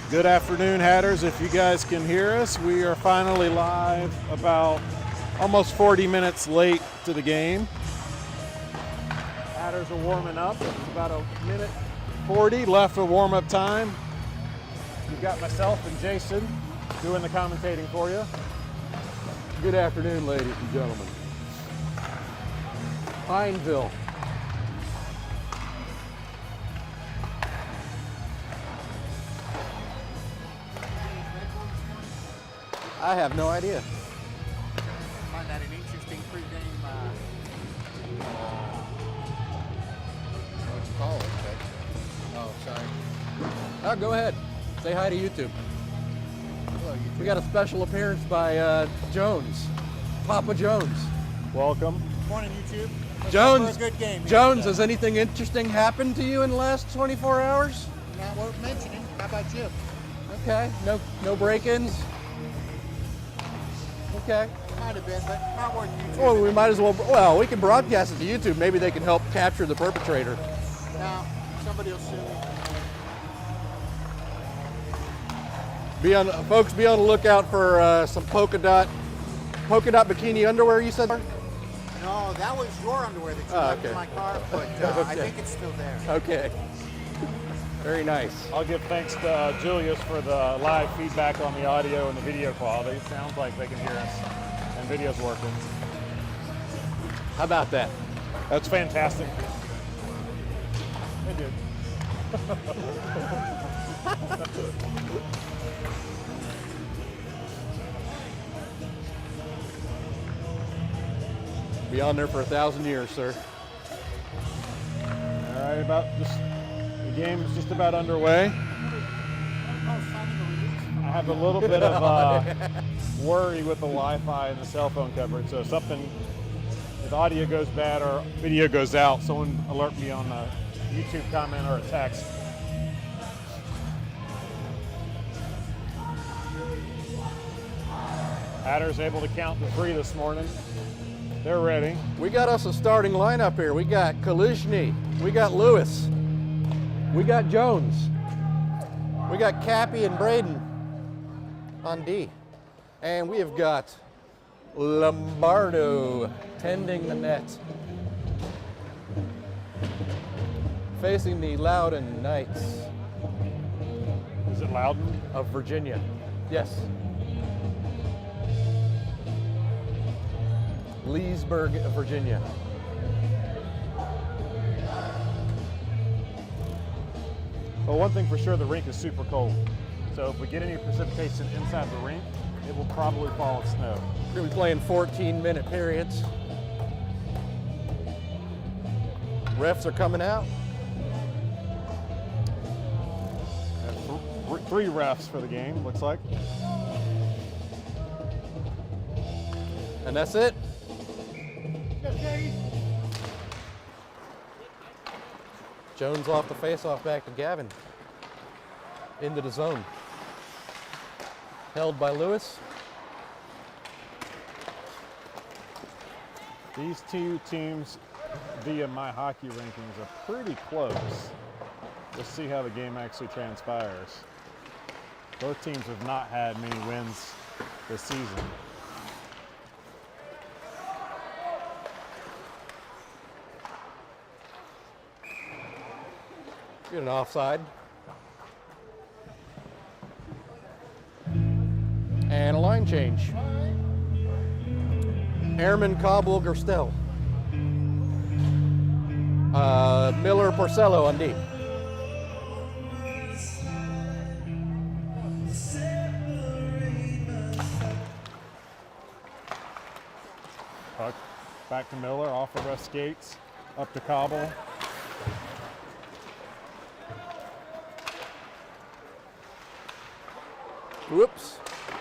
Good afternoon, Hatters. If you guys can hear us, we are finally live about almost 40 minutes late to the game. Hatters are warming up. It's about a minute 40 left of warm-up time. You've got myself and Jason doing the commentating for you. Good afternoon, ladies and gentlemen. Pineville. I have no idea. I find that an interesting pregame. What you call it? But, oh, sorry. Oh, go ahead. Say hi to YouTube. Hello, YouTube. We got a special appearance by Jones, Papa Jones. Welcome. Morning, YouTube. Let's Jones, go for a good game here Jones, today. has anything interesting happened to you in the last 24 hours? Not worth mentioning. How about you? Okay, no break-ins. Okay. Might have been, but not worth YouTube. Well, we might as well. Well, we can broadcast it to YouTube. Maybe they can help capture the perpetrator. Now, somebody will sue me. Folks, be on the lookout for some polka dot bikini underwear. You said. No, that was your underwear that you left in my car, but I think it's still there. Okay. Very nice. I'll give thanks to Julius for the live feedback on the audio and the video quality. It sounds like they can hear us and video's working. How about that? That's fantastic. They did. Be on there for 1,000 years, sir. All right, the game is just about underway. I have a little bit of worry with the Wi-Fi and the cell phone coverage. So if audio goes bad or video goes out, someone alert me on a YouTube comment or a text. Hatters able to count to 3 this morning. They're ready. We got us a starting lineup here. We got Kalishny, we got Lewis, we got Jones, we got Cappy and Braden on D, and we have got Lombardo tending the net, facing the Loudon Knights. Is it Loudon? Of Virginia. Yes. Leesburg, Virginia. Well, one thing for sure, the rink is super cold. So if we get any precipitation inside the rink, it will probably fall with snow. We're going to be playing 14-minute periods. Refs are coming out. And 3 refs for the game, looks like. And that's it. Jones off the face-off back to Gavin. Into the zone. Held by Lewis. These two teams, via my hockey rankings, are pretty close. Let's see how the game actually transpires. Both teams have not had many wins this season. Get an offside. And a line change. Airman Cobble Gerstel. Miller Porcello on D. Puck back to Miller, off of rough skates, up to Cobble. Whoops.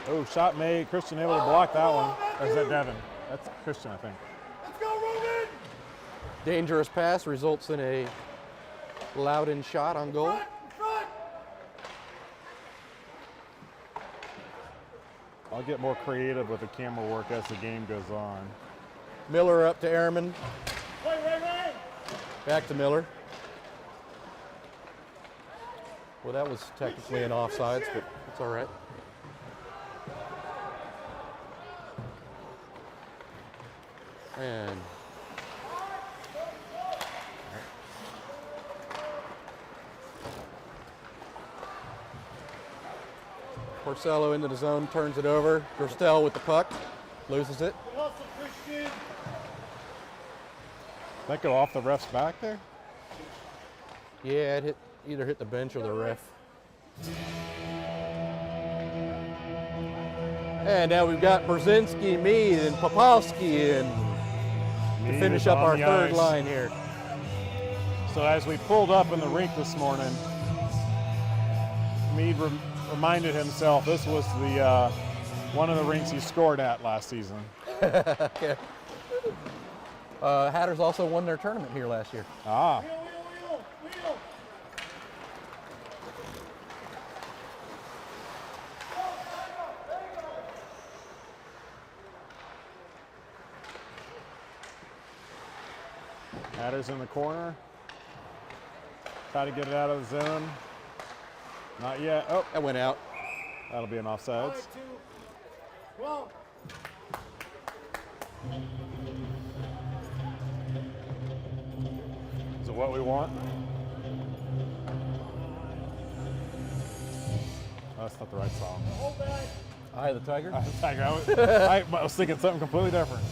Oh, shot made. Christian able to block that one. Or is that Devin? That's Christian, I think. Let's go, Roman! Dangerous pass results in a Loudon shot on goal. I'll get more creative with the camera work as the game goes on. Miller up to Airman. Back to Miller. Well, that was technically an offsides, but it's all right. And Porcello into the zone, turns it over. Gerstel with the puck, loses it. That go off the ref's back there? Yeah, it either hit the bench or the ref. And now we've got Brzezinski, Mead, and Popowski in to Mead finish is up on our the third ice. line here. So as we pulled up in the rink this morning, Mead reminded himself this was the one of the rinks he scored at last season. Okay. Hatters also won their tournament here last year. Ah. Hatters in the corner. Try to get it out of the zone. Not yet. Oh, That went out. that'll be an offsides. Is it what we want? Oh, that's not the right song. Eye of the Tiger. Tiger, I was thinking something completely different.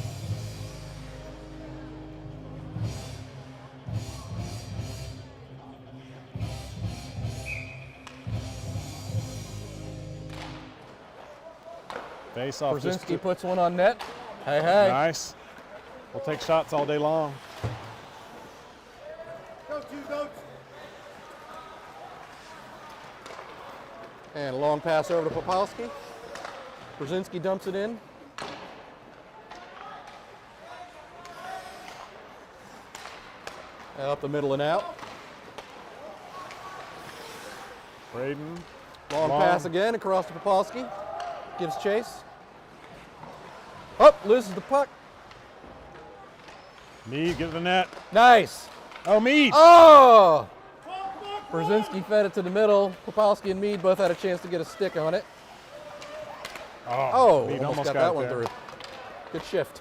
Face off. Brzezinski puts one on net. Hey, hey. Nice. We'll take shots all day long. And a long pass over to Popowski. Brzezinski dumps it in. Up the middle and out. Braden. Long pass again across to Popowski. Gives chase. Up, loses the puck. Mead, get to the net. Nice. Oh, Mead. Oh! Brzezinski fed it to the middle. Popowski and Mead both had a chance to get a stick on it. Oh, Mead almost got that it one there. through. Good shift.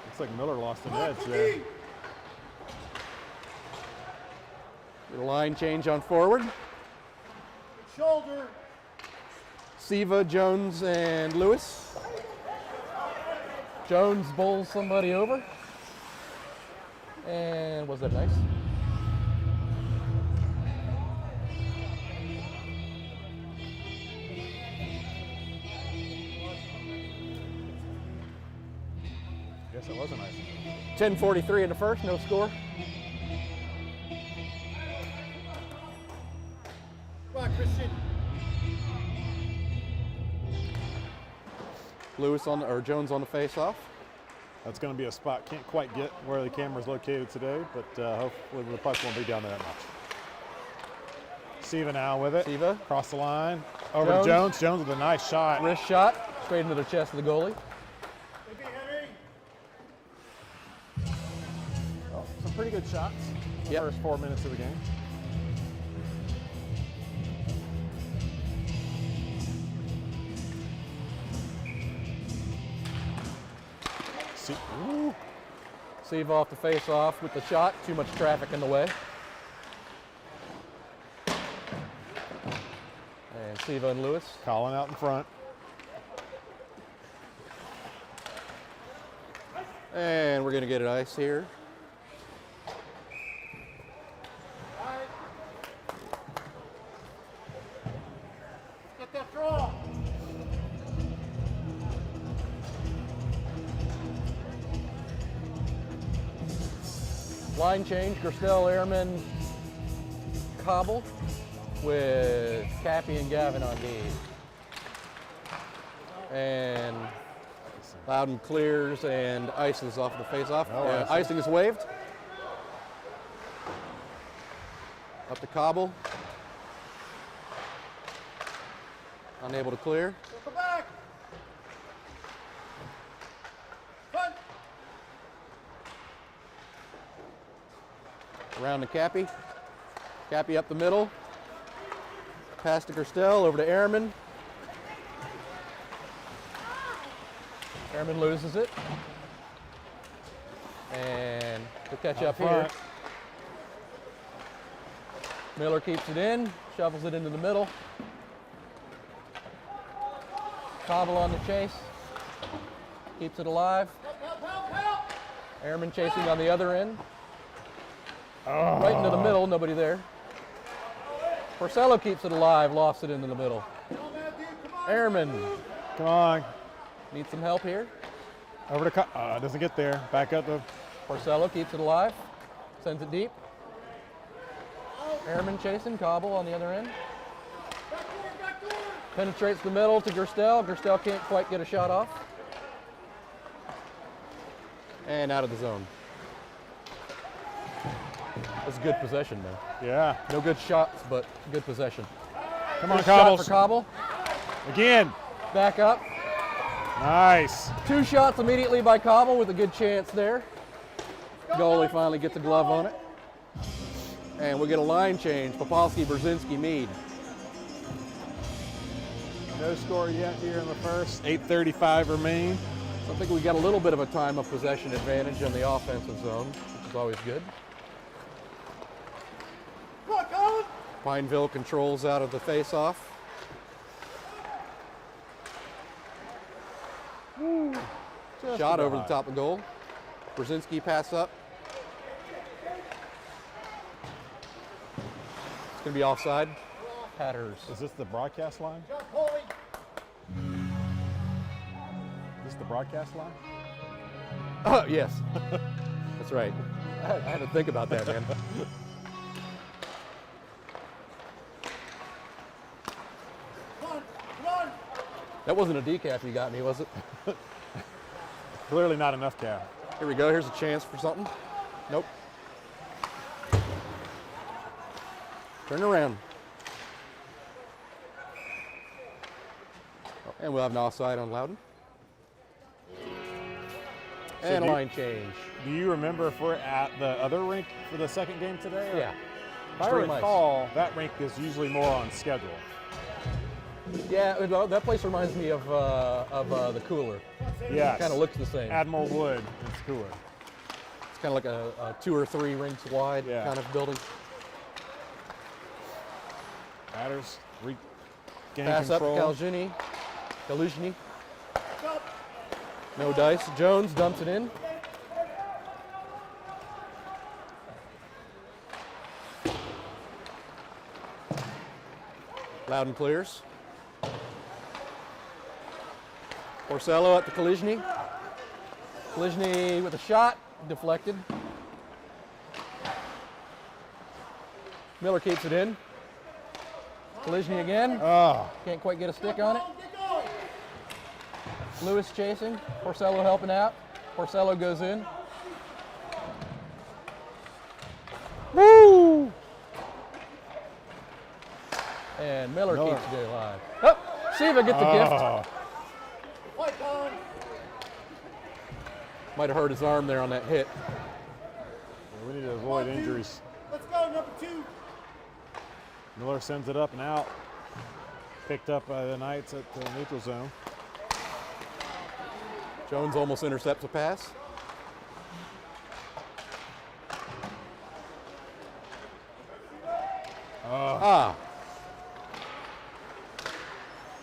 Looks like Miller lost an edge there. Get a line change on forward. Shoulder. Siva, Jones, and Lewis. Jones bowls somebody over. And was that nice? Yes, it was a nice. 10:43 in the first, no score. Come on, Christian. Lewis on or Jones on the face-off. That's going to be a spot. Can't quite get where the camera's located today, but hopefully the puck won't be down there that much. Siva now with it. Siva. Across the line. Over to Jones. Jones with a nice shot. Wrist shot, straight into the chest of the goalie. Oh, some pretty good shots in the first 4 minutes of the game. Ooh. Siva off the face-off with the shot. Too much traffic in the way. And Siva and Lewis. Colin out in front. And we're going to get it ice here. Get that draw. Line change, Gerstel, Airman, Cobble with Cappy and Gavin on D. And Loudon clears and ices off the face-off. Icing is waved. Up to Cobble. Unable to clear. Come back. Front. Around to Cappy. Cappy up the middle. Pass to Gerstel, over to Ehrman. Ehrman loses it. And the catch up here. Miller keeps it in, shovels it into the middle. Cobble on the chase. Keeps it alive. Ehrman chasing on the other end. Right into the middle, nobody there. Porcello keeps it alive, lofts it into the middle. Ehrman. Come on. Needs some help here. Over to doesn't get there. Back up to Porcello keeps it alive. Sends it deep. Ehrman chasing, Cobble on the other end. Penetrates the middle to Gerstel. Gerstel can't quite get a shot off. And out of the zone. That's good possession, though. Yeah. No good shots, but good possession. Come on, Good shot Cobbles. for Cobble. Again. Back up. Nice. 2 shots immediately by Cobble with a good chance there. Goalie finally gets a glove on it. And we'll get a line change. Popolski, Brzezinski, Mead. No score yet here in the first. 8:35 remain. So I think we got a little bit of a time of possession advantage on the offensive zone, which is always good. Pineville controls out of the face-off. Shot over the top of goal. Brzezinski pass up. It's going to be offside. Hatters. Is this the broadcast line? Is this the broadcast line? Oh, yes. That's right. I had to think about that, man. That wasn't a decaf you got me, was it? Clearly not enough cap. Here we go. Here's a chance for something. Nope. Turn around. Oh, and we'll have an offside on Loudon. And line change. Do you remember if we're at the other rink for the second game today? Or? Yeah. If I recall, that rink is usually more on schedule. Yeah, that place reminds me of the cooler. Yeah. Kind of looks the same. Admiral Wood, it's cooler. It's kind of like a 2 or 3 rinks wide kind of building. Matters. Gain Pass control. up to Kaluzhny. No dice. Jones dumps it in. Loudon clears. Porcello at the Kaluzhny. Kaluzhny with a shot, deflected. Miller keeps it in. Kaluzhny again. Oh. Can't quite get a stick on it. Lewis chasing. Porcello helping out. Porcello goes in. Woo! And Miller keeps it alive. Oh, Siva gets a gift. Might have hurt his arm there on that hit. Yeah, we need to avoid injuries. Let's go, number 2. Miller sends it up and out. Picked up by the Knights at the neutral zone. Jones almost intercepts a pass.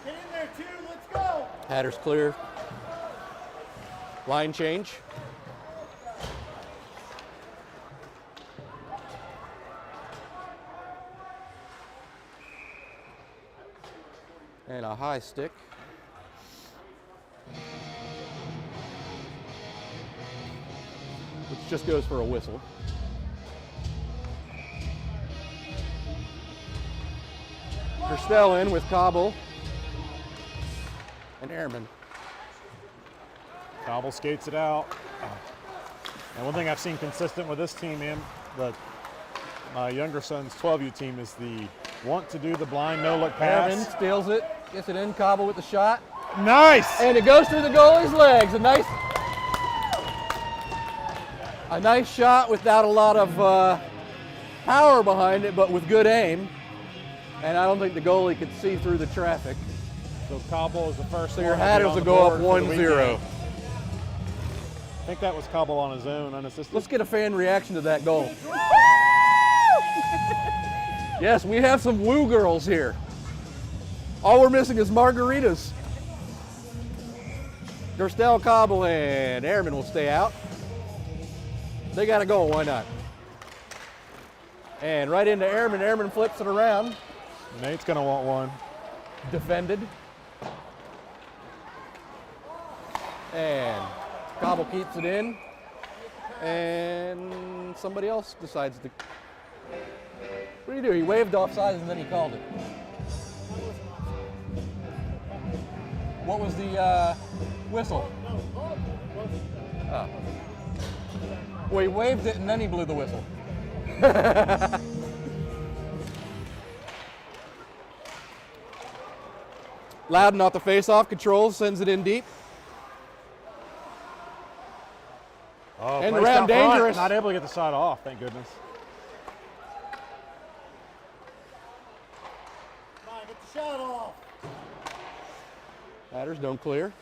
Get in there, 2. Let's go. Hatters clear. Line change. And a high stick. Which just goes for a whistle. Gerstel in with Cobble and Ehrman. Cobble skates it out. And one thing I've seen consistent with this team, my younger son's 12U team, is the want to do the blind no-look pass. Ehrman steals it, gets it in, Cobble with the shot. Nice! And it goes through the goalie's legs. A nice shot without a lot of power behind it, but with good aim. And I don't think the goalie could see through the traffic. So Cobble is the first. So your Hatters will go up 1-0. I think that was Cobble on his own, unassisted. Let's get a fan reaction to that goal. Yes, we have some woo girls here. All we're missing is margaritas. Gerstel, Cobble, and Airman will stay out. They got a goal, why not? And right into Airman. Airman flips it around. Nate's gonna want one. Defended. And Cobble keeps it in. And somebody else decides to. What do you do? He waved offside and then he called it. What was the whistle? Oh. Well, he waved it and then he blew the whistle. Loudon off the face-off, controls, sends it in deep. Oh, and placed around out front, dangerous. Not able to get the shot off, thank goodness. Come on, get the shot off. Batters don't clear.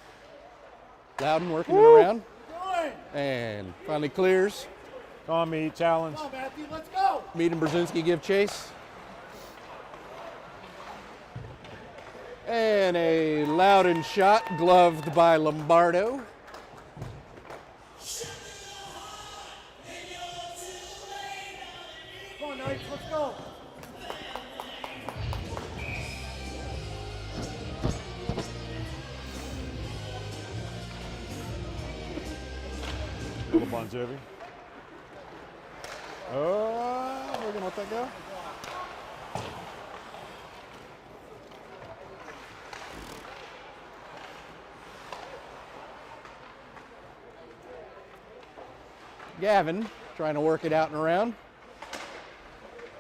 Loudon working it around. And finally clears. Come on, Mead, challenge. Come on, Matthew, let's go. Mead and Brzezinski give chase. And a Loudon shot, gloved by Lombardo. Come on, Knights, let's go. Little Bon Jovi. Oh, we're gonna let that go. Gavin trying to work it out and around.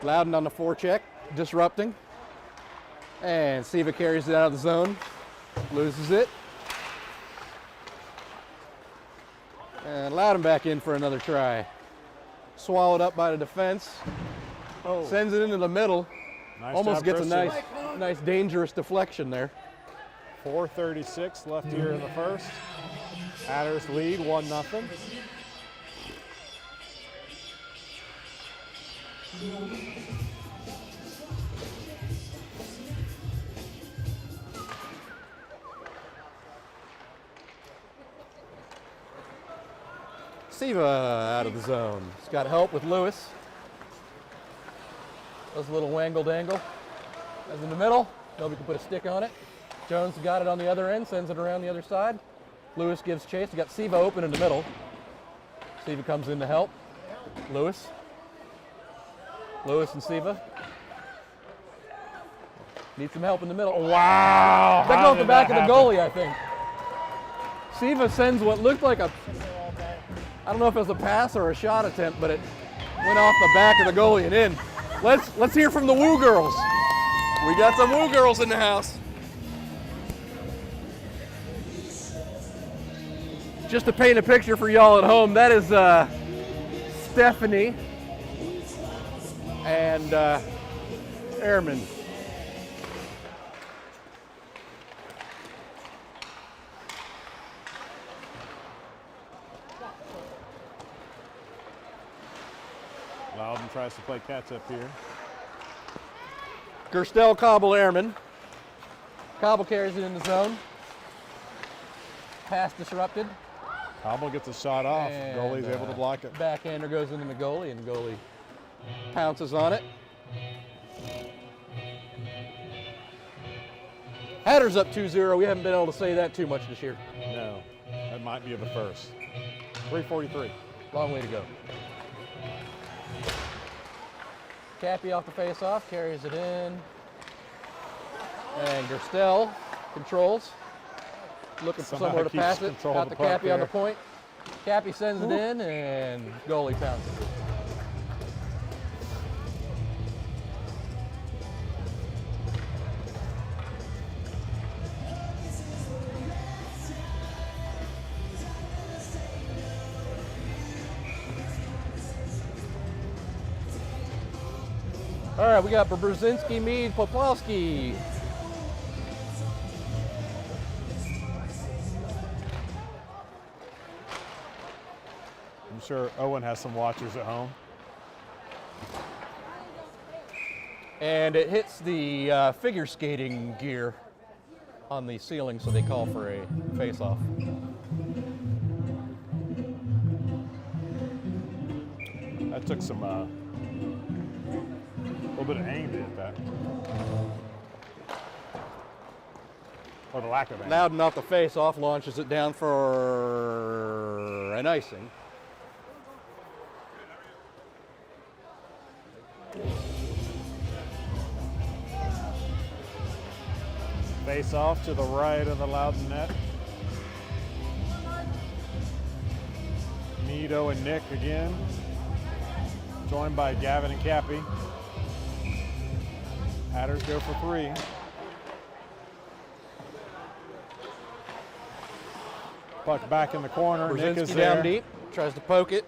Loudon on the forecheck, disrupting. And Siva carries it out of the zone, loses it. And Loudon back in for another try. Swallowed up by the defense. Oh, Sends it into the middle. nice Almost job, gets a Christian. nice dangerous deflection there. 4:36 left here in the first. Hatters lead 1-0. Siva out of the zone. He's got help with Lewis. Does a little wangle dangle. That's in the middle. Nobody can put a stick on it. Jones got it on the other end, sends it around the other side. Lewis gives chase. We got Siva open in the middle. Siva comes in to help. Lewis and Siva. Need some help in the middle. Wow! That How goes the did back that of the goalie, I think. Siva sends what looked like a, I don't know if it was a pass or a shot attempt, but it went off the back of the goalie and in. Let's hear from the Woo Girls. We got some Woo Girls in the house. Just to paint a picture for y'all at home, that is Stephanie and Airman. Loudon tries to play catch up here. Gerstel, Cobble, Airman. Cobble carries it in the zone. Pass disrupted. Cobble gets a shot off. And, Goalie's able to block it. Backhander goes into the goalie, and the goalie pounces on it. Hatters up 2-0. We haven't been able to say that too much this year. No, that might be the first. 3:43. Long way to go. Cappy off the face-off, carries it in. And Gerstel controls. Looking for Somehow somewhere to keeps pass it. control Got of the the puck Cappy on the there. point. Cappy sends it in, and goalie pounces it. All right, we got Brzezinski, Mead, Poplawski. I'm sure Owen has some watchers at home. And it hits the figure skating gear on the ceiling, so they call for a face-off. That took some, a little bit of aim to hit that. Or the lack of aim. Loudon off the face-off, launches it down for an icing. Face off to the right of the Loudon net. Nito and Nick again, joined by Gavin and Cappy. Hatters go for 3. Puck back in the corner. Nick is Brzezinski there. down deep, tries to poke it.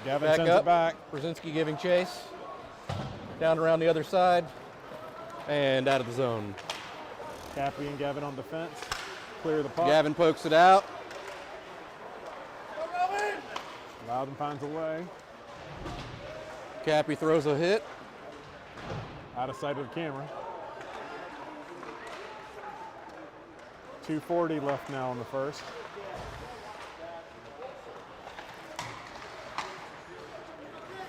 Gavin Back sends up. it back. Brzezinski giving chase. Down around the other side and out of the zone. Cappy and Gavin on defense. Clear the puck. Gavin pokes it out. Loudon finds a way. Cappy throws a hit. Out of sight of the camera. 2:40 left now in the first.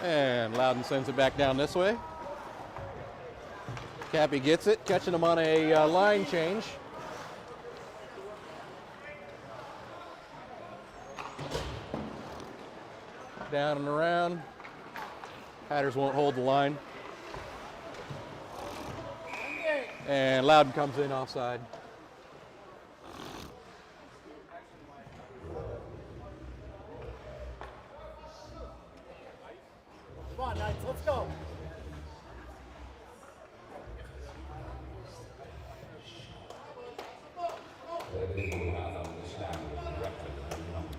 And Loudon sends it back down this way. Cappy gets it, catching him on a line change. Down and around. Hatters won't hold the line. And Loudon comes in offside. Come on, Knights, let's go.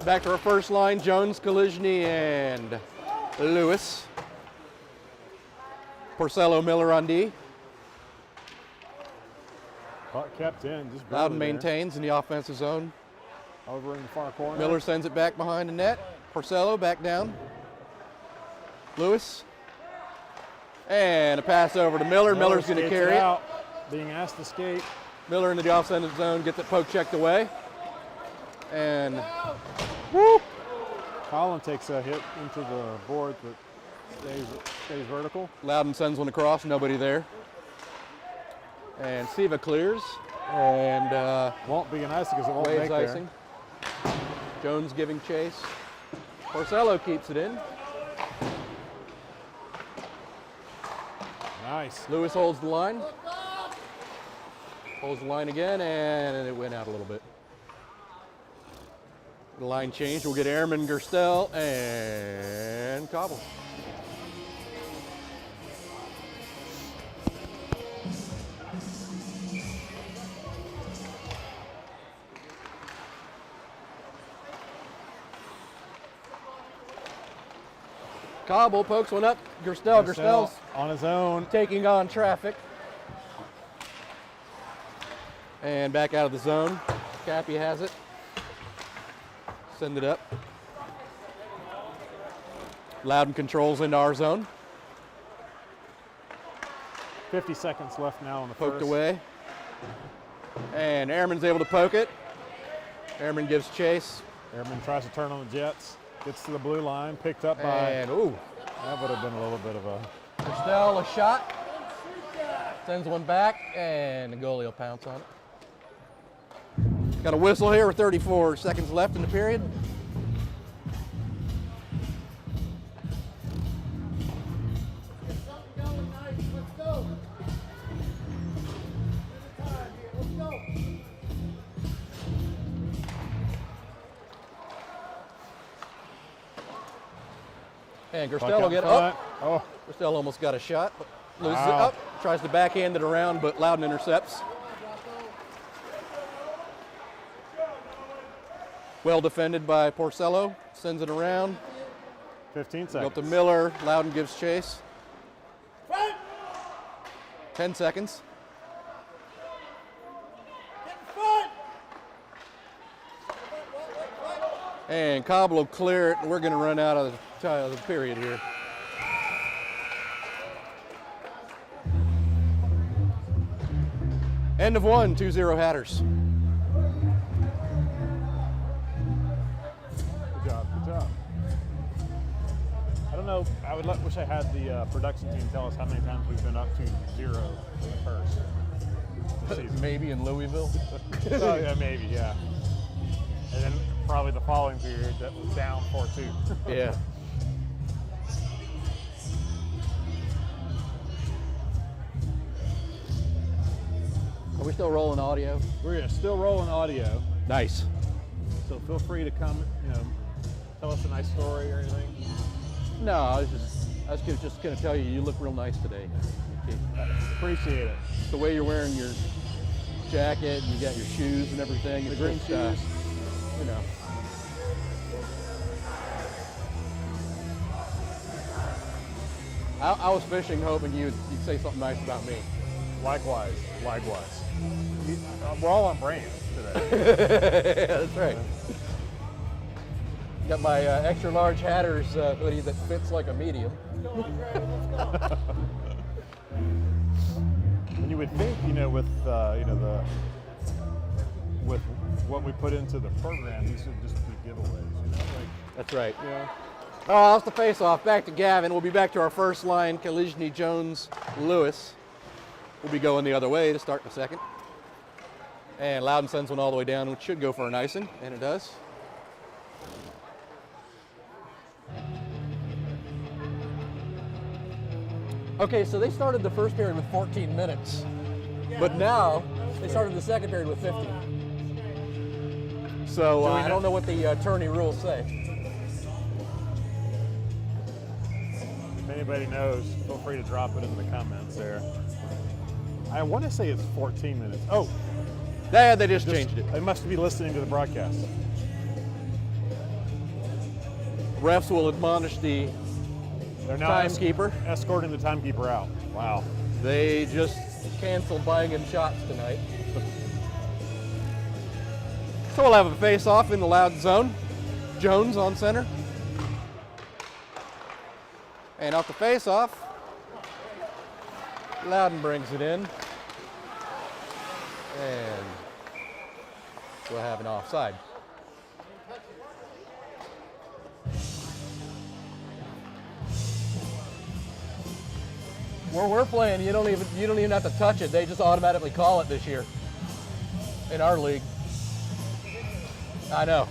Back to our first line, Jones, Kolizny, and Lewis. Porcello, Miller on D. Puck kept in. Just Loudon barely there. maintains in the offensive zone. Over in the far corner. Miller sends it back behind the net. Porcello back down. Lewis. And a pass over to Miller. Miller's going to skates carry it it. out, being asked to skate. Miller in the offensive zone gets it poke checked away. And whoop! Colin takes a hit into the board, but stays vertical. Loudon sends one across, nobody there. And Siva clears. And Won't be an icing because it won't waves make there. icing. Jones giving chase. Porcello keeps it in. Nice. Lewis holds the line. Holds the line again, and it went out a little bit. The line change. We'll get Airman, Gerstel, and Cobble. Cobble pokes one up. Gerstel's on his own. taking on traffic. And back out of the zone. Cappy has it. Send it up. Loudon controls into our zone. 50 seconds left now in the Poked first. away. And Airman's able to poke it. Airman gives chase. Airman tries to turn on the Jets. Gets to the blue line. Picked up by. And ooh. That would have been a little bit of a. Gerstel a shot. Sends one back, and the goalie will pounce on it. Got a whistle here with 34 seconds left in the period. And Gerstel will get up. Oh, Gerstel almost got a shot, but loses it Wow. up. Tries to backhand it around, but Loudon intercepts. Well defended by Porcello. Sends it around. 15 Go seconds. up to Miller. Loudon gives chase. 10 seconds. And Cobb will clear it. We're going to run out of the period here. End of one, 2-0 Hatters. Good job, good job. I don't know, I would wish I had the production team tell us how many times we've been up to 0 in the first. Maybe in Louisville. Oh yeah, maybe, yeah. And then probably the following period that was down 4-2. Yeah. Are we still rolling audio? We're still rolling audio, Nice. so feel free to come, tell us a nice story or anything. No, I was just going to tell you, you look real nice today. Appreciate it. The way you're wearing your jacket, and you got your shoes and everything. The It's green just, shoes. you know. I was fishing hoping you'd say something nice about me. Likewise, likewise. We're all on brand today. Yeah, that's right. Got my extra large Hatters hoodie that fits like a medium. And you would think, with with what we put into the program, these should just be giveaways. That's right. Yeah. Oh, that's the face-off. Back to Gavin. We'll be back to our first line, Kalishny, Jones, Lewis. We'll be going the other way to start in a second. And Loudon sends one all the way down, which should go for an icing, and it does. Okay, so they started the first period with 14 minutes, but now they started the second period with 50. So I don't know what the tourney rules say. If anybody knows, feel free to drop it in the comments there. I want to say it's 14 minutes. Oh, They just changed it. They must be listening to the broadcast. Refs will admonish the They're now timekeeper. escorting the timekeeper out. Wow. They just canceled buying him shots tonight. So we'll have a face-off in the Loudon zone. Jones on center. And off the face-off, Loudon brings it in. And we'll have an offside. Where we're playing, you don't even have to touch it. They just automatically call it this year in our league. I know.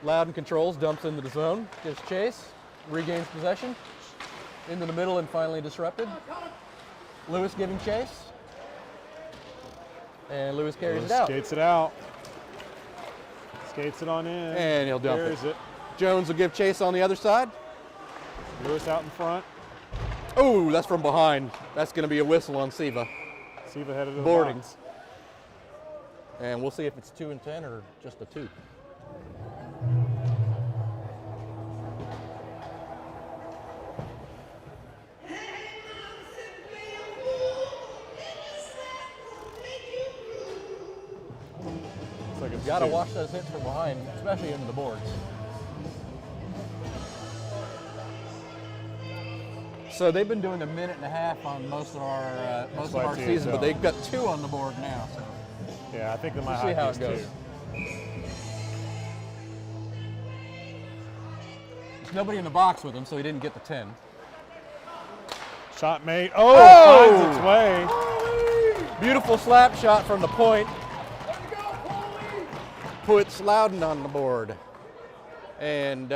Loudon controls, dumps into the zone, gives chase, regains possession, into the middle and finally disrupted. Lewis giving chase. And Lewis carries it out. Skates it out. Skates it on in. And he'll dump There's it. Jones will give chase on the other side. Lewis out in front. Oh, that's from behind. That's going to be a whistle on Siva. Siva headed to the Boarding. box. And we'll see if it's 2 and 10 or just a 2. Like it's Got to two. watch those hits from behind, especially into the boards. So they've been doing a minute and a half on most of our season, but they've got 2 on the board now. So Yeah, I think that my we'll see how hockey's it goes. 2. There's nobody in the box with him, so he didn't get the 10. Shot made. Oh, finds its way. Beautiful slap shot from the point. Puts Loudon on the board. And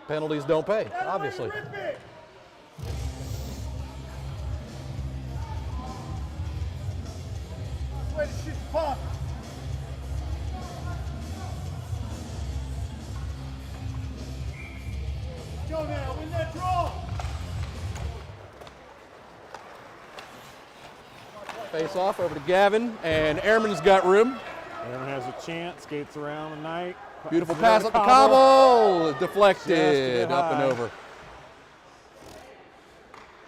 penalties don't pay, obviously. Way to shoot the puck. Go now, win that draw. Face off over to Gavin, and Airman's got room. Airman has a chance, skates around the night. Beautiful pass up to Cobble, deflected, up and high. over.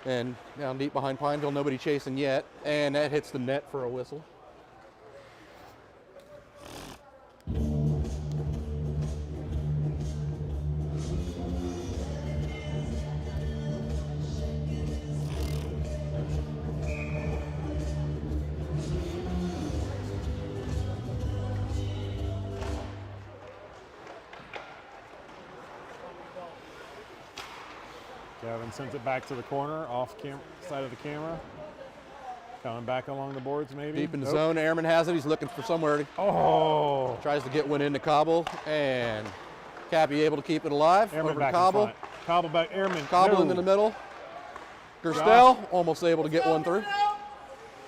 And down deep behind Pineville, nobody chasing yet, and that hits the net for a whistle. Gavin sends it back to the corner, off side of the camera. Coming back along the boards, maybe. Deep in the zone, Airman has it. He's looking for somewhere to. Oh! Tries to get one into Cobble, and Cappy able to keep it alive. Airman over back to Cobble. in front. Cobble back, Airman. Cobble no. into the middle. Gerstel almost able to get one through.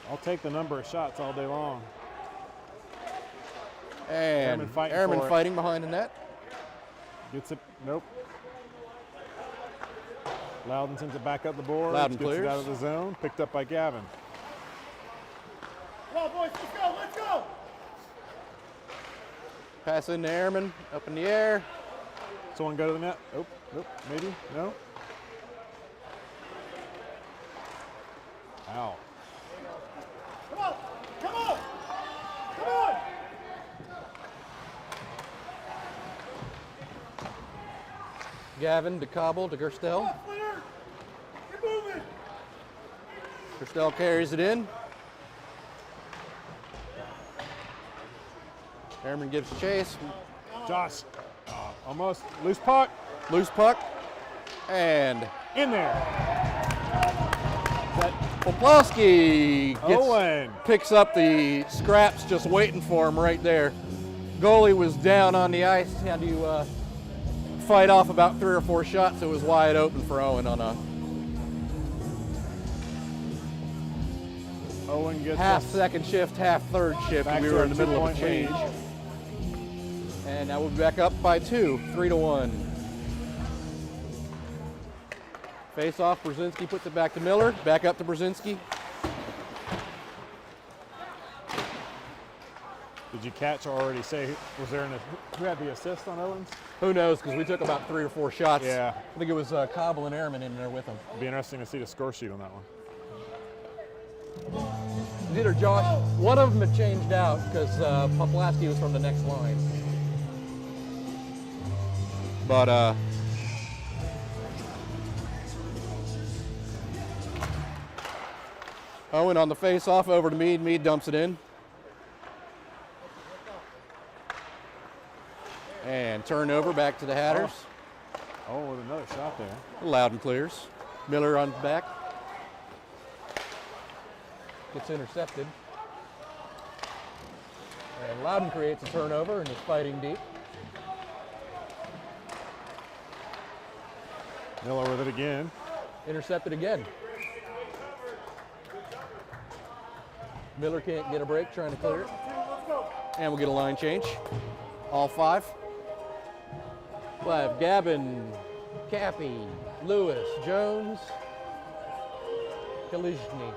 I'll take the number of shots all day long. And Airman fighting behind the net. Gets it, nope. Loudon sends it back up the board. Loudon gets clears. it out of the zone, picked up by Gavin. Come on, boys, let's go, let's go! Pass in to Airman, up in the air. Someone go to the net. Nope, nope, maybe, no. Ow. Come on, come on, come on! Gavin to Cobble to Gerstel. Keep moving! Gerstel carries it in. Airman gives chase. Josh, almost. Loose puck. Loose puck. And In there. Poplowski Owen. picks up the scraps just waiting for him right there. Goalie was down on the ice. Had to fight off about 3 or 4 shots. It was wide open for Owen on a Owen gets half us second shift, half third shift. back We to were our in the middle of a 2-point change. lead. And now we're back up by 2, 3-1. Face off, Brzezinski puts it back to Miller. Back up to Brzezinski. Did you catch or already say, was there who had the assist on Owens? Who knows, because we took about 3 or 4 shots. Yeah. I think it was Cobble and Airman in there with him. It'd be interesting to see the score sheet on that one. Neither Josh. One of them had changed out because Poplowski was from the next line. But Owen on the face-off over to Mead. Mead dumps it in. And turnover back to the Hatters. Oh, with another shot there. Loudon clears. Miller on back. Gets intercepted. And Loudon creates a turnover and is fighting deep. Miller with it again. Intercepted again. Miller can't get a break, trying to clear it. And we'll get a line change. All 5. We'll have Gavin, Cappy, Lewis, Jones, Kalishny.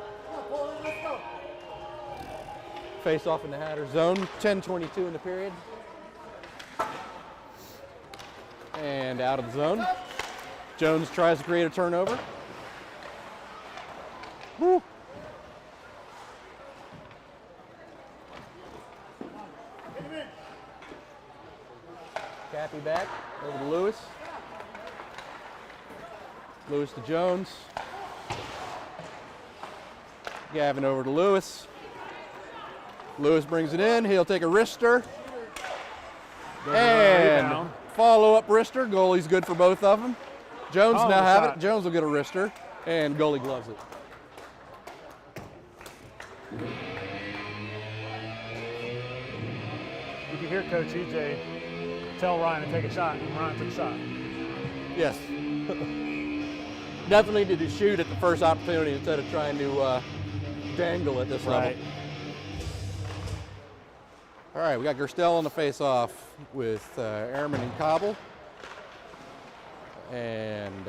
Face off in the Hatter zone. 10:22 in the period. And out of the zone. Jones tries to create a turnover. Woo. Cappy back over to Lewis. Lewis to Jones. Gavin over to Lewis. Lewis brings it in. He'll take a wrister. And follow-up wrister. Goalie's good for both of them. Jones now have it. Jones will get a wrister. And goalie gloves it. You can hear Coach EJ tell Ryan to take a shot, and Ryan took a shot. Yes. Definitely need to shoot at the first opportunity instead of trying to dangle at this level. All right, we got Gerstel on the face-off with Airman and Cobble. And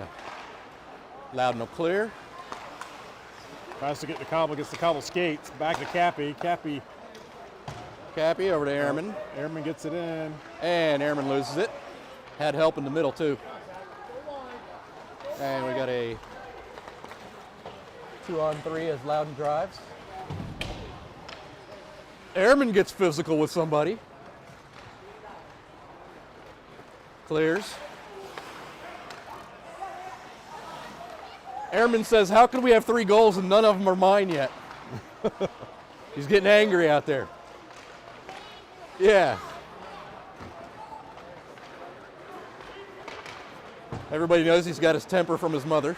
Loudon will clear. Tries to get the cobble, gets the cobble skates. Back to Cappy. Cappy over to Ehrman. Ehrman gets it in. And Ehrman loses it. Had help in the middle, too. And we got a 2-on-3 as Loudon drives. Ehrman gets physical with somebody. Clears. Ehrman says, how can we have 3 goals and none of them are mine yet? He's getting angry out there. Yeah. Everybody knows he's got his temper from his mother.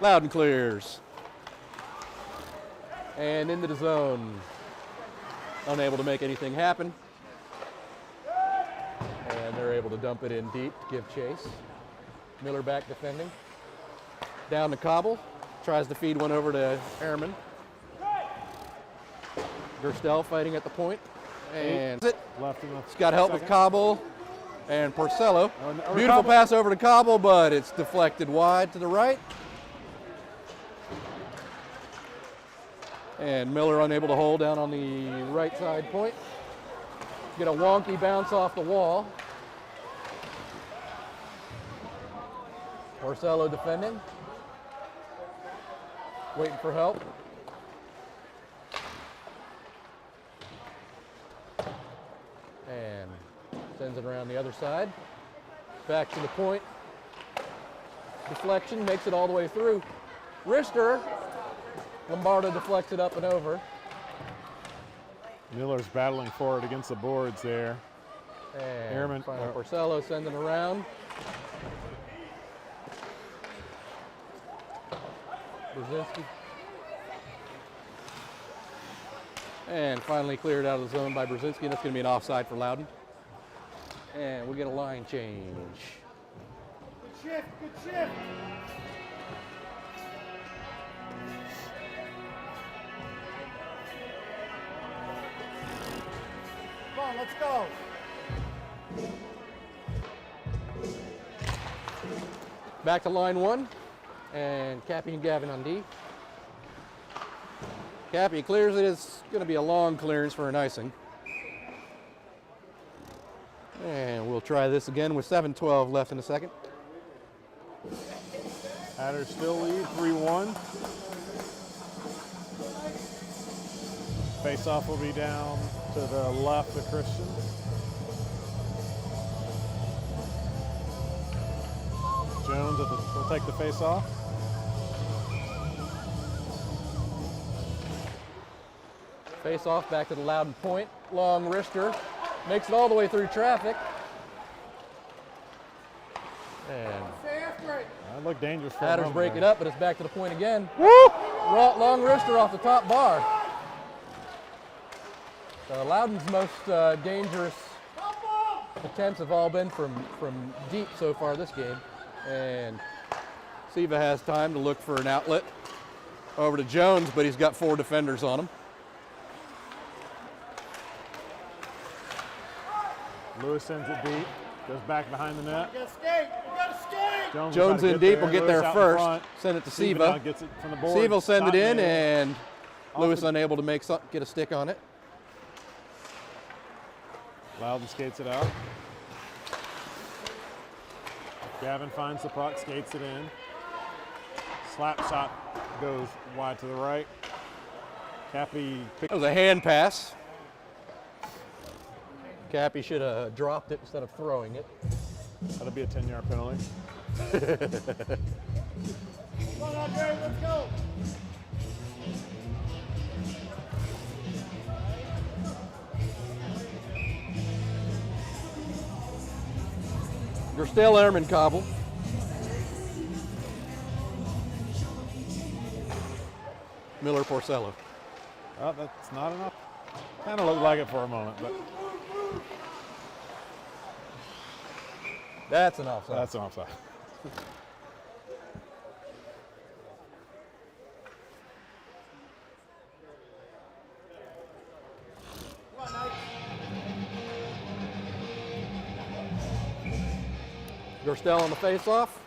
Loudon clears. And into the zone. Unable to make anything happen. And they're able to dump it in deep to give chase. Miller back defending. Down the cobble. Tries to feed one over to Ehrman. Gerstel fighting at the point. And it's got help with Cobble and Porcello. Beautiful pass over to Cobble, but it's deflected wide to the right. And Miller unable to hold down on the right side point. Get a wonky bounce off the wall. Porcello defending. Waiting for help. And sends it around the other side. Back to the point. Deflection makes it all the way through. Wrister. Lombardo deflects it up and over. Miller's battling for it against the boards there. And Porcello sending around. Brzezinski. And finally cleared out of the zone by Brzezinski. That's going to be an offside for Loudon. And we get a line change. Good shift, good shift. Come on, let's go. Back to line 1. And Cappy and Gavin on D. Cappy clears it. It's going to be a long clearance for an icing. And we'll try this again with 7:12 left in the second. Hatters still lead 3-1. Face-off will be down to the left of Christian. Jones will take the face-off. Face off back to the Loudon point. Long wrister. Makes it all the way through traffic. And That looked dangerous for Hatters break it up, but it's back to the point again. Woo! Long wrister off the top bar. Loudon's most dangerous attempts have all been from deep so far this game. And Siva has time to look for an outlet over to Jones, but he's got 4 defenders on him. Lewis sends it deep, goes back behind the net. You gotta skate, you gotta skate. Jones in deep will get there first. Send it to Siva. Gets it from the board. Siva will send it in, and Lewis unable to get a stick on it. Loudon skates it out. Gavin finds the puck, skates it in. Slap shot goes wide to the right. Cappy That was a hand pass. Cappy should have dropped it instead of throwing it. That'll be a 10-yard penalty. Come on, Andre, let's go. Gerstel, Ehrman, Cobble. Miller, Porcello. Oh, that's not enough. Kind of looked like it for a moment, but That's an offside. that's an offside. Gerstel on the face-off.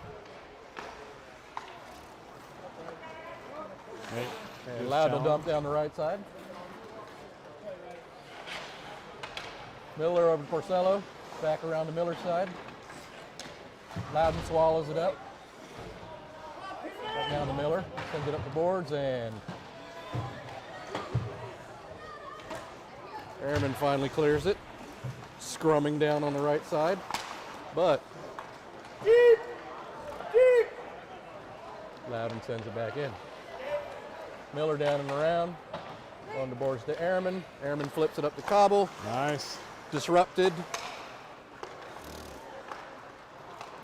Loudon will dump down the right side. Miller over to Porcello. Back around to Miller's side. Loudon swallows it up. Back down to Miller. Sends it up the boards and Airman finally clears it. Scrumming down on the right side. But Loudon sends it back in. Miller down and around. On the boards to Airman. Airman flips it up to Cobble. Nice. Disrupted.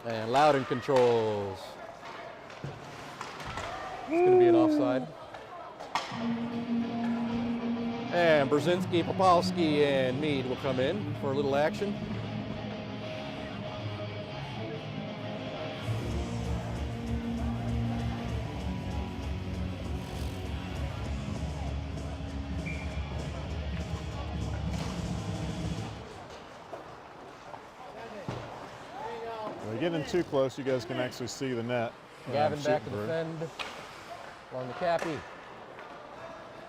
And Loudon controls. It's going to be an offside. And Brzezinski, Popolski, and Mead will come in for a little action. We're getting too close. You guys can actually see the net. Gavin back to shooting through. defend along the Cappy.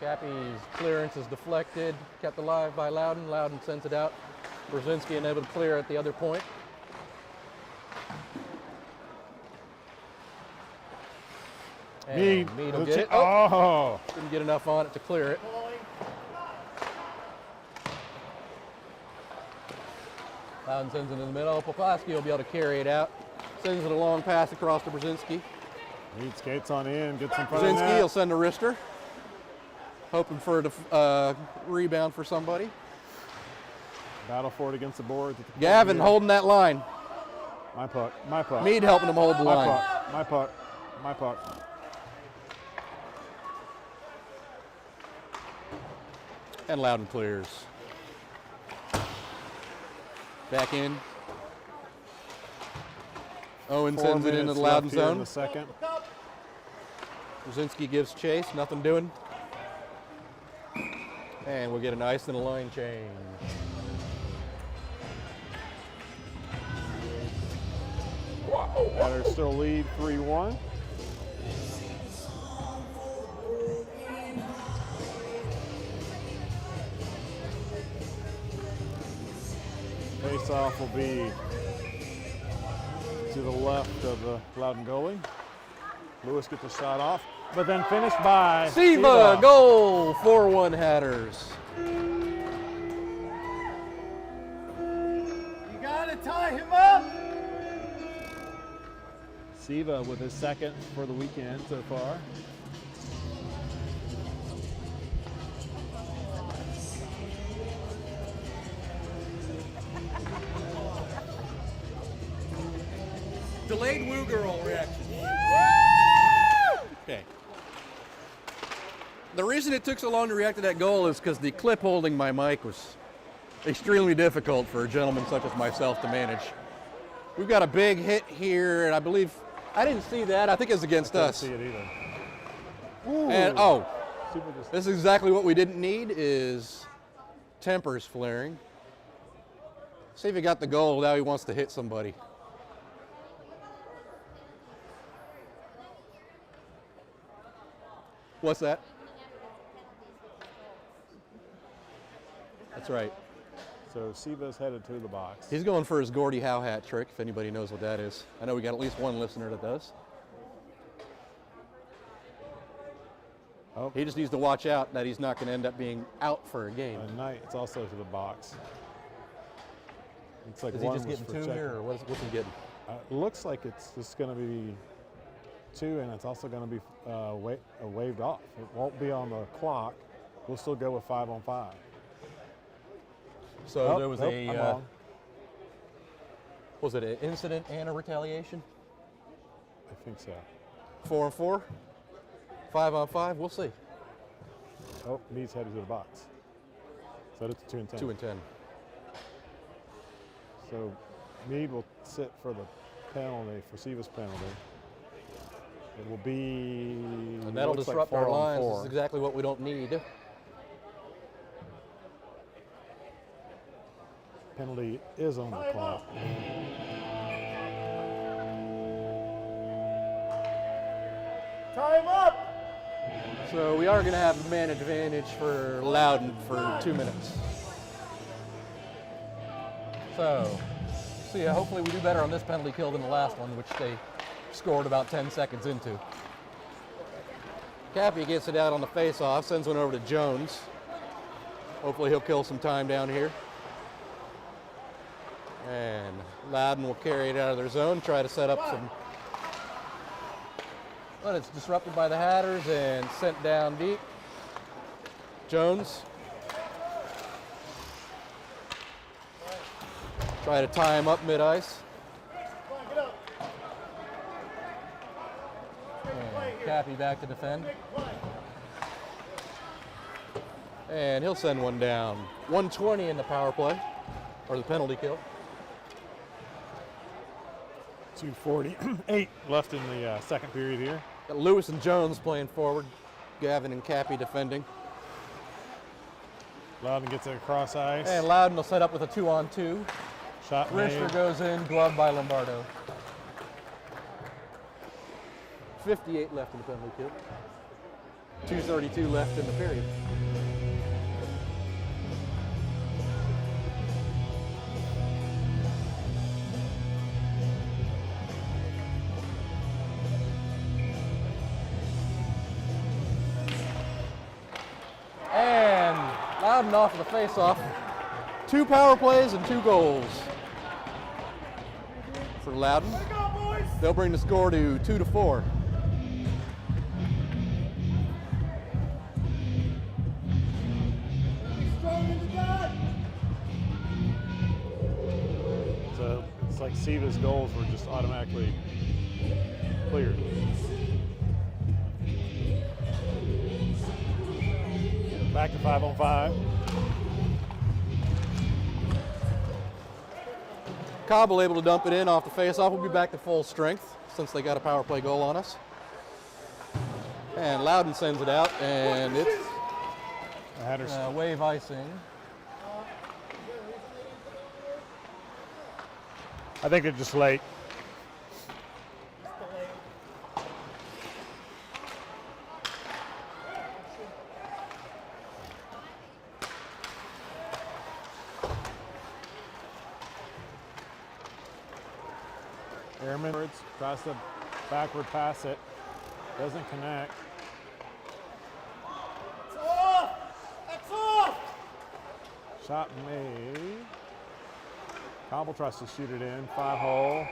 Cappy's clearance is deflected, kept alive by Loudon. Loudon sends it out. Brzezinski unable to clear at the other point. And Mead will get it. Oh! Didn't get enough on it to clear it. Loudon sends it in the middle. Popolski will be able to carry it out. Sends it a long pass across to Brzezinski. Mead skates on in, gets in front of Brzezinski will that. send a wrister. Hoping for a rebound for somebody. Battle for it against the boards. Gavin holding that line. My puck, my puck. Mead helping him hold the My line. puck, my puck, my puck. And Loudon clears. Back in. Owen 4 sends it into minutes the Loudon left here in zone. the second. Brzezinski gives chase, nothing doing. And we'll get an ice and a line change. MadHatters still lead 3-1. Face-off will be to the left of the Loudon goalie. Lewis gets the shot off, but then finished by Siva, goal, 4-1 Hatters. You gotta tie him up. Siva with his second for the weekend so far. Delayed woo girl reaction. Okay. The reason it took so long to react to that goal is because the clip holding my mic was extremely difficult for a gentleman such as myself to manage. We've got a big hit here, and I believe, I didn't see that. I think it's against us. I didn't see it either. And Siva just this is exactly what we didn't need is tempers flaring. See if he got the goal, now he wants to hit somebody. What's that? That's right. So Siva's headed to the box. He's going for his Gordie Howe hat trick, if anybody knows what that is. I know we got at least one listener that does. Oh, He just needs to watch out that he's not going to end up being out for a game. at night, it's also to the box. It's like Is he one just was getting for two checking. here, or what's he getting? It looks like it's just going to be 2, and it's also going to be waved off. It won't be on the clock. We'll still go with 5-on-5. So there was I'm a, wrong. was it an incident and a retaliation? I think so. 4-on-4? 5-on-5? We'll see. Oh, Mead's headed to the box. So it's 2-10. 2-10. So Mead will sit for the penalty, for Siva's penalty. It will be. And that'll looks like disrupt our 4-on-4. lines. This is exactly what we don't need. Penalty is on the clock. Tie him up. So we are going to have a man advantage for Loudon for 2 minutes. So, see, hopefully we do better on this penalty kill than the last one, which they scored about 10 seconds into. Cappy gets it out on the face-off, sends one over to Jones. Hopefully he'll kill some time down here. And Loudon will carry it out of their zone, try to set up some. But it's disrupted by the Hatters and sent down deep. Jones. Try to tie him up mid-ice. And Cappy back to defend. And he'll send one down. 120 in the power play, or the penalty kill. 2:48 left in the second period here. Got Lewis and Jones playing forward. Gavin and Cappy defending. Loudon gets it across ice. And Loudon will set up with a 2-on-2. Shot Richter made. goes in, gloved by Lombardo. 58 left in the penalty kill. 2:32 left in the period. And Loudon off of the face-off. 2 power plays and 2 goals for Loudon. They'll bring the score to 2-4. So it's like Siva's goals were just automatically cleared. Back to 5-on-5. Cobble able to dump it in off the face-off. We'll be back to full strength since they got a power play goal on us. And Loudon sends it out, and it's Hatters. wave icing. I think they're just late. Airman tries to backward pass it, doesn't connect. It's off! That's off! Shot made. Cobble tries to shoot it in, 5-hole.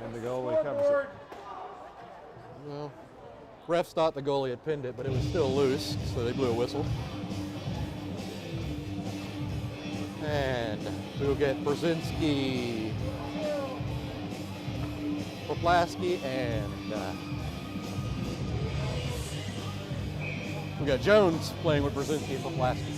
And the goalie covers it. Well, refs thought the goalie had pinned it, but it was still loose, so they blew a whistle. And we'll get Brzezinski, Poplaski, and we got Jones playing with Brzezinski and Poplaski.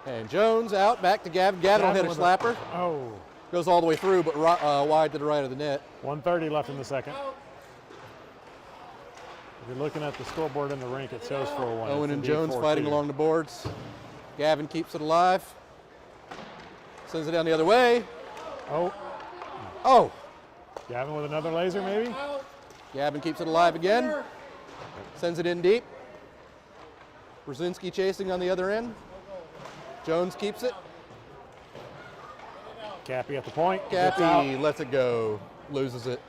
And Jones out, back to Gavin. Gavin will hit a slapper. Oh. Goes all the way through, but wide to the right of the net. 1:30 left in the second. If you're looking at the scoreboard in the rink, it shows 4-1. Owen It's and indeed Jones 4-2. fighting along the boards. Gavin keeps it alive. Sends it down the other way. Oh, Oh! Gavin with another laser maybe? Gavin keeps it alive again. Sends it in deep. Brzezinski chasing on the other end. Jones keeps it. Cappy at the point. Gets out. Cappy lets it go. Loses it.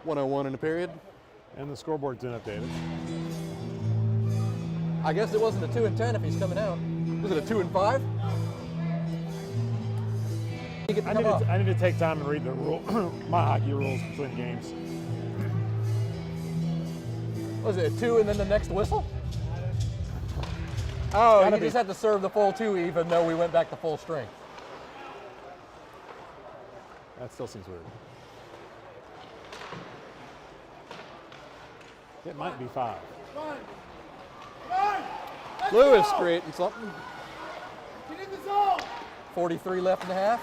1:01 in the period. And the scoreboard's been updated. I guess it wasn't a 2-10 if he's coming out. Was it a 2-5? I need to take time and read the rule, my hockey rules between games. Was it a 2 and then the next whistle? Oh, Gotta you be. just had to serve the full 2 even though we went back to full strength. That still seems weird. It might be 5. Lewis creating something. Get in the zone! 43 left in the half.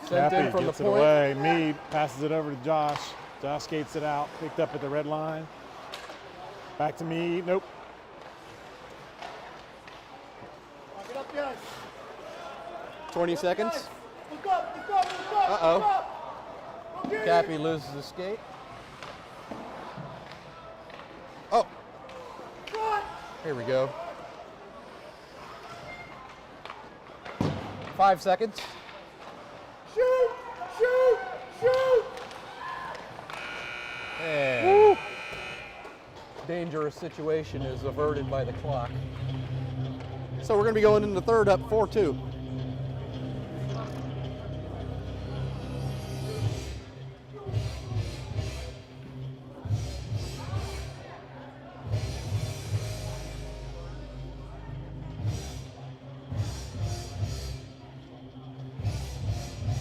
Sent in Cappy from gets the it point. away. Mead passes it over to Josh. Josh skates it out. Picked up at the red line. Back to Mead. Nope. Yes. 20 seconds. Look up, look up, look up. Uh-oh. Look up. Okay. Cappy loses the skate. Oh, Shot. here we go. 5 seconds. Shoot, shoot, shoot. And dangerous situation is averted by the clock. So we're going to be going into the third up 4-2.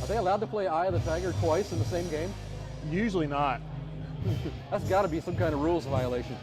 Are they allowed to play Eye of the Tiger twice in the same game? Usually not. That's got to be some kind of rules violation.